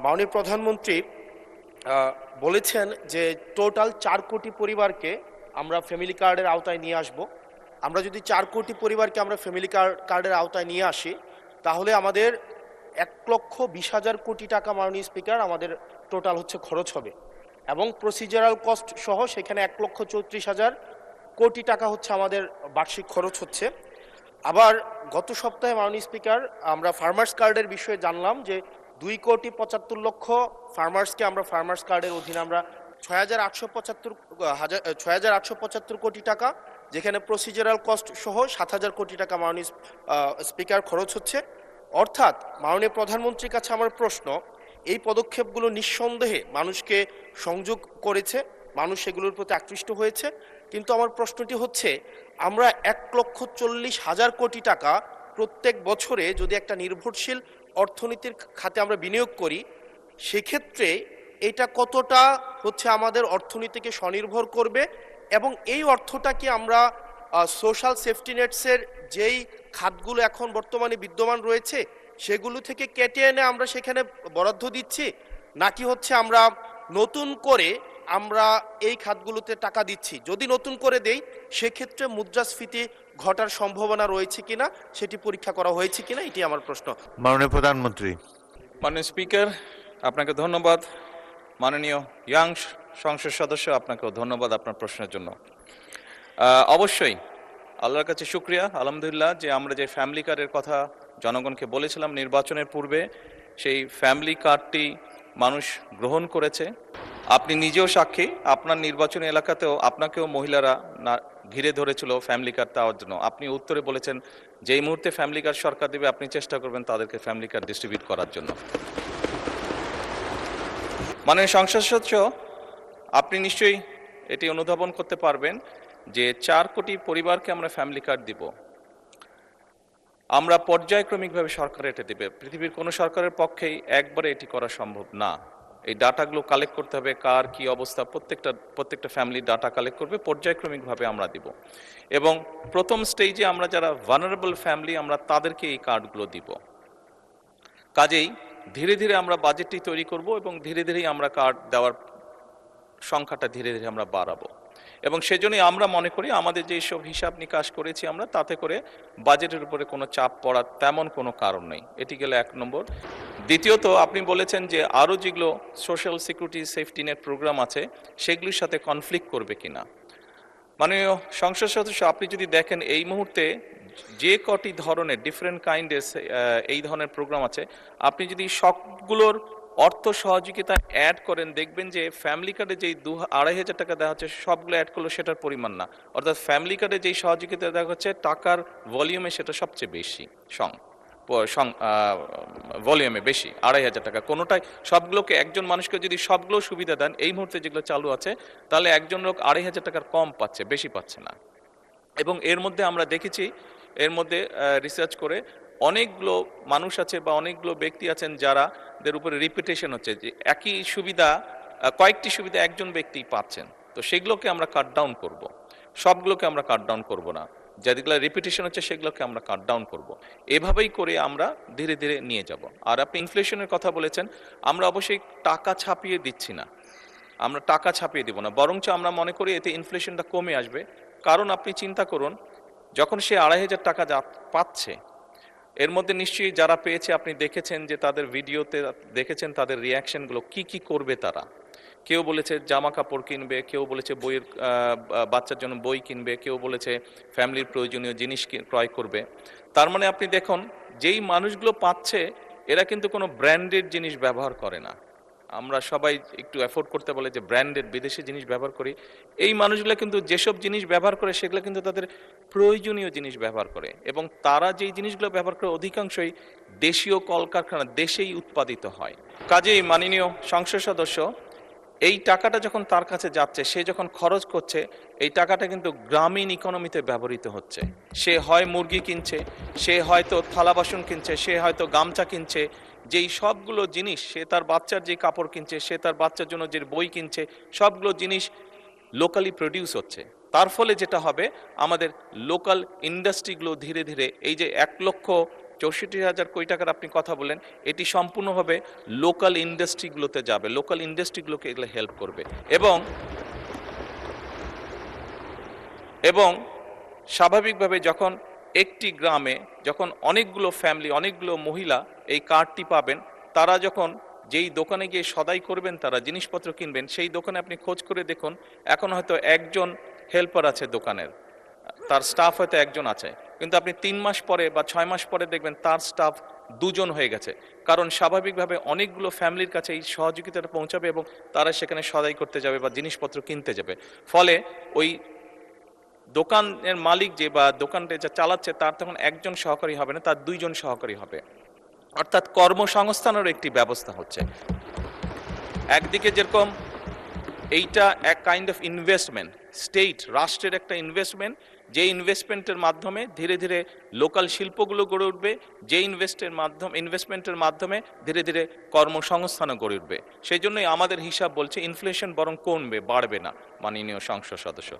মাননীয় প্রধানমন্ত্রী বলেছেন যে টোটাল 4 কোটি পরিবারকে আমরা ফ্যামিলি কার্ডের আওতায় নিয়ে আসব। আমরা যদি 4 কোটি পরিবারকে আমরা ফ্যামিলি কার্ডের আওতায় নিয়ে আসি, তাহলে আমাদের 1,20,000 কোটি টাকা মাননীয় স্পিকার আমাদের টোটাল হচ্ছে খরচ হবে, এবং প্রসিজারাল কস্ট সহ সেখানে 1,34,000 কোটি টাকা হচ্ছে আমাদের বার্ষিক খরচ হচ্ছে। আবার গত সপ্তাহে মাননীয় স্পিকার আমরা ফার্মার্স কার্ডের বিষয়ে জানলাম যে 2,75,00,000 ফার্মার্সকে আমরা ফার্মার্স কার্ডের অধীনে আমরা 6,875 কোটি টাকা, যেখানে প্রসিজারাল কস্ট সহ 7,000 কোটি টাকা মাননীয় স্পিকার খরচ হচ্ছে। অর্থাৎ মাননীয় প্রধানমন্ত্রীর কাছে আমার প্রশ্ন, এই পদক্ষেপগুলো নিঃসন্দেহে মানুষকে সংযোগ করেছে, মানুষ এগুলোর প্রতি আকৃষ্ট হয়েছে, কিন্তু আমার প্রশ্নটি হচ্ছে, আমরা 1,40,000 কোটি টাকা প্রত্যেক বছরে যদি একটা নির্ভরশীল অর্থনীতির খাতে আমরা বিনিয়োগ করি, সেক্ষেত্রে এটা কতটা হচ্ছে আমাদের অর্থনীতিকে স্বনির্ভর করবে, এবং এই অর্থটা কি আমরা সোশ্যাল সেফটি নেটসের যেই খাতগুলো এখন বর্তমানে বিদ্যমান রয়েছে সেগুলো থেকে কেটে এনে আমরা সেখানে বরাদ্দ দিচ্ছি, নাকি হচ্ছে আমরা নতুন করে আমরা এই খাতগুলোতে টাকা দিচ্ছি? যদি নতুন করে দেই, সেক্ষেত্রে মুদ্রাস্ফীতি ঘটার সম্ভাবনা রয়েছে কিনা সেটি পরীক্ষা করা হয়েছে কিনা, এটি আমার প্রশ্ন। মাননীয় প্রধানমন্ত্রী। মাননীয় স্পিকার, আপনাকে ধন্যবাদ। মাননীয় ইয়াং সংসদ সদস্য, আপনাকেও ধন্যবাদ আপনার প্রশ্নের জন্য। অবশ্যই আল্লাহর কাছে শুকরিয়া, আলহামদুলিল্লাহ, যে আমরা যে ফ্যামিলি কার্ডের কথা জনগণকে বলেছিলাম নির্বাচনের পূর্বে, সেই ফ্যামিলি কার্ডটি মানুষ গ্রহণ করেছে। আপনি নিজেও সাক্ষী, আপনার নির্বাচনী এলাকাতেও আপনাকেও মহিলারা ঘিরে ধরেছিল ফ্যামিলি কার্ড দেওয়ার জন্য। আপনি উত্তরে বলেছেন যেই মুহূর্তে ফ্যামিলি কার্ড সরকার দেবে আপনি চেষ্টা করবেন তাদেরকে ফ্যামিলি কার্ড ডিস্ট্রিবিউট করার জন্য। মাননীয় সংসদ সদস্য, আপনি নিশ্চয়ই এটি অনুধাবন করতে পারবেন যে 4 কোটি পরিবারকে আমরা ফ্যামিলি কার্ড দিব। আমরা পর্যায়ক্রমিকভাবে সরকার এটা দেবে। পৃথিবীর কোনো সরকারের পক্ষেই একবারে এটি করা সম্ভব না। এই ডাটাগুলো কালেক্ট করতে হবে, কার কি অবস্থা, প্রত্যেকটা ফ্যামিলির ডাটা কালেক্ট করবে, পর্যায়ক্রমিকভাবে আমরা দিব। এবং প্রথম স্টেজে আমরা যারা ভালনারেবল ফ্যামিলি আমরা তাদেরকে এই কার্ডগুলো দিব। কাজেই ধীরে ধীরে আমরা বাজেটটি তৈরি করব এবং ধীরে ধীরেই আমরা কার্ড দেওয়ার সংখ্যাটা ধীরে ধীরে আমরা বাড়াবো। এবং সেজন্যই আমরা মনে করি আমাদের যে সব হিসাব নিকাশ করেছি আমরা, তাতে করে বাজেটের উপরে কোনো চাপ পড়ার তেমন কোনো কারণ নেই। এটি গেলে 1 নম্বর। দ্বিতীয়ত, আপনি বলেছেন যে আরও যেগুলো social security safety net programme আছে সেগুলির সাথে কনফ্লিক্ট করবে কিনা। মাননীয় সংসদ সদস্য, আপনি যদি দেখেন এই মুহূর্তে যে কটি ধরনের ডিফারেন্ট কাইন্ডের এই ধরনের প্রোগ্রাম আছে, আপনি যদি সবগুলোর অর্থ সহযোগিতা অ্যাড করেন, দেখবেন যে ফ্যামিলি কার্ডে যেই 2,500 টাকা দেওয়া হচ্ছে সবগুলো অ্যাড করলে সেটার পরিমাণ না। অর্থাৎ ফ্যামিলি কার্ডে যেই সহযোগিতা দেওয়া হচ্ছে টাকার ভলিউমে সেটা সবচেয়ে বেশি, ভলিউমে বেশি, 2,500 টাকা কোনোটাই। সবগুলোকে একজন মানুষকে যদি সবগুলো সুবিধা দেন এই মুহূর্তে যেগুলো চালু আছে, তাহলে একজন লোক 2,500 টাকার কম পাচ্ছে, বেশি পাচ্ছে না। এবং এর মধ্যে আমরা দেখেছি, এর মধ্যে রিসার্চ করে অনেকগুলো মানুষ আছে বা অনেকগুলো ব্যক্তি আছেন যাদের উপরে রিপিটেশন হচ্ছে, যে একই সুবিধা কয়েকটি সুবিধা একজন ব্যক্তি পাচ্ছেন। তো সেগুলোকে আমরা কাট ডাউন করবো, সবগুলোকে আমরা কাট ডাউন করবো না, যেগুলো রিপিটেশন হচ্ছে সেগুলোকে আমরা কাট ডাউন করবো। এভাবেই করে আমরা ধীরে ধীরে নিয়ে যাব। আর আপনি ইনফ্লেশনের কথা বলেছেন, আমরা অবশ্যই টাকা ছাপিয়ে দিচ্ছি না, আমরা টাকা ছাপিয়ে দিব না, বরঞ্চ আমরা মনে করি এতে ইনফ্লেশনটা কমে আসবে। কারণ আপনি চিন্তা করুন, যখন সে 2,500 টাকা পাচ্ছে, এর মধ্যে নিশ্চয়ই যারা পেয়েছে আপনি দেখেছেন যে তাদের ভিডিওতে দেখেছেন তাদের রিয়াকশনগুলো, কি করবে তারা। কেউ বলেছে জামা কাপড় কিনবে, কেউ বলেছে বইয়ের বাচ্চার জন্য বই কিনবে, কেউ বলেছে ফ্যামিলির প্রয়োজনীয় জিনিস ক্রয় করবে। তার মানে আপনি দেখুন, যেই মানুষগুলো পাচ্ছে এরা কিন্তু কোনো ব্র্যান্ডেড জিনিস ব্যবহার করে না। আমরা সবাই একটু অ্যাফোর্ড করতে বলে যে ব্র্যান্ডেড বিদেশি জিনিস ব্যবহার করি। এই মানুষগুলো কিন্তু যেসব জিনিস ব্যবহার করে সেগুলো কিন্তু তাদের প্রয়োজনীয় জিনিস ব্যবহার করে, এবং তারা যেই জিনিসগুলো ব্যবহার করে অধিকাংশই দেশীয় কলকারখানা, দেশেই উৎপাদিত হয়। কাজেই মাননীয় সংসদ সদস্য, এই টাকাটা যখন তার কাছে যাচ্ছে, সে যখন খরচ করছে, এই টাকাটা কিন্তু গ্রামীণ ইকোনমিতে ব্যবহৃত হচ্ছে। সে হয় মুরগি কিনছে, সে হয়তো থালা বাসন কিনছে, সে হয়তো গামছা কিনছে, যেই সবগুলো জিনিস, সে তার বাচ্চার যে কাপড় কিনছে, সে তার বাচ্চার জন্য যে বই কিনছে, সবগুলো জিনিস লোকালি প্রডিউস হচ্ছে। তার ফলে যেটা হবে, আমাদের লোকাল ইন্ডাস্ট্রিগুলো ধীরে ধীরে এই যে 1 লক্ষ 64,000 কোটি টাকার আপনি কথা বলেন, এটি সম্পূর্ণভাবে লোকাল ইন্ডাস্ট্রিগুলোতে যাবে, লোকাল ইন্ডাস্ট্রিগুলোকে এগুলো হেল্প করবে। এবং স্বাভাবিকভাবে যখন একটি গ্রামে যখন অনেকগুলো ফ্যামিলি, অনেকগুলো মহিলা এই কার্ডটি পাবেন, তারা যখন যেই দোকানে গিয়ে সদাই করবেন, তারা জিনিসপত্র কিনবেন, সেই দোকানে আপনি খোঁজ করে দেখুন, এখন হয়তো একজন হেল্পার আছে দোকানের, তার স্টাফ হয়তো একজন আছে, কিন্তু আপনি 3 মাস পরে বা 6 মাস পরে দেখবেন তার স্টাফ 2 জন হয়ে গেছে। কারণ স্বাভাবিকভাবে অনেকগুলো ফ্যামিলির কাছে এই সহযোগিতাটা পৌঁছাবে এবং তারা সেখানে সদাই করতে যাবে বা জিনিসপত্র কিনতে যাবে। ফলে ওই দোকানের মালিক যে বা দোকানটা যা চালাচ্ছে তার তখন একজন সহকারী হবে না, তার 2 জন সহকারী হবে। অর্থাৎ কর্মসংস্থানেরও একটি ব্যবস্থা হচ্ছে। একদিকে যেরকম এইটা এক কাইন্ড অফ ইনভেস্টমেন্ট, রাষ্ট্রের একটা ইনভেস্টমেন্ট, যে ইনভেস্টমেন্টের মাধ্যমে ধীরে ধীরে লোকাল শিল্পগুলো গড়ে উঠবে, যে ইনভেস্টমেন্টের মাধ্যমে ধীরে ধীরে কর্মসংস্থানও গড়ে উঠবে। সেই জন্যই আমাদের হিসাব বলছে ইনফ্লেশন বরং কমবে, বাড়বে না, মাননীয় সংসদ সদস্য।